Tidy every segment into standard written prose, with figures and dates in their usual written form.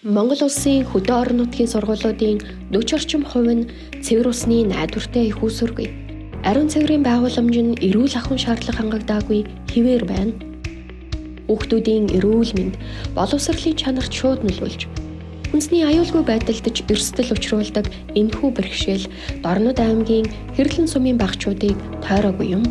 Монгол улсын хөдөө орон нутгийн сургуулиудын 40 орчим хувь нь цэвэр усны найдвартай их үүсвэргүй. Ариун цэврийн байгууламж нь эрүүл ахуйн шаардлага хангагдаагүй хэвээр байна. Хүүхдүүдийн эрүүл мэнд, боловсролын чанарт шууд нөлөөлж, хүнсний аюулгүй байдалд эрсдэл учруулдаг энэхүү бэрхшээл Дорнод аймгийн Хэрлэн сумын багчуудыг тойроогүй юм.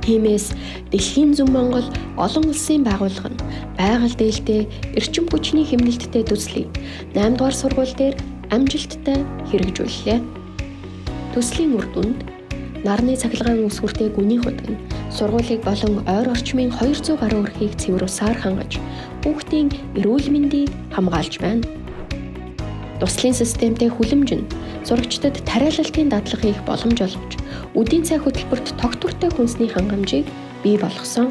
Тиймээс дэлхийн зүүн Монгол олон улсын байгууллага нь байгаль дээлтэй эрчим хүчний хэмнэлттэй төслийг 8 дугаар сургууль дээр амжилттай хэрэгжүүллээ. Төслийн үр дүнд нарны цахилгаан үсгүртэй гүний худаг нь сургуулийг болон ойр орчмын 200 гаруй өрхийг цэвэр усаар хангаж хүүхдийн эрүүл мэндийг хамгаалж байна. Туслын системтэй хүлэмж нь сурагчдад тариалалтын дадлага хийх боломж олгож, үдийн цай хөтөлбөрт тогтвортой хүнсний хангамжийг бий болгосон.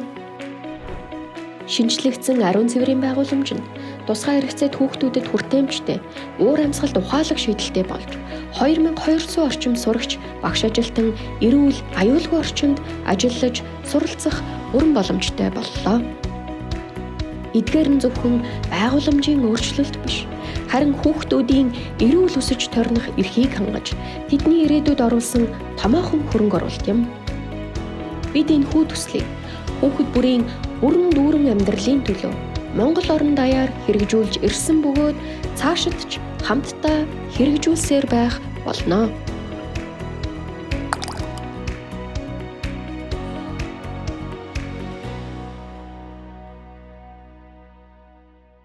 Шинжлэгдсэн ариун цэврийн байгууламж нь тусгай хэрэгцээт хүүхдүүдэд хүртээмжтэй, уур амьсгалд ухаалаг шийдэлтэй болж 2200 орчим сурагч багш ажилтан эрүүл, аюулгүй орчинд ажиллаж суралцах бүрэн боломжтой боллоо. Эдгээр нь зөвхөн байгууламжийн өөрчлөлт биш, харин хүүхдүүдийн эрүүл өсөж торнох эрхийг хангаж, тэдний ирээдүйд оруулсан томоохон хөрөнгө оруулалт юм. Бид энэхүү төслийг хүүхэд бүрийн бүрэн дүүрэн амьдралын төлөө Монгол орон даяар хэрэгжүүлж ирсэн бөгөөд цаашид ч хамтдаа хэрэгжүүлсээр байх болно.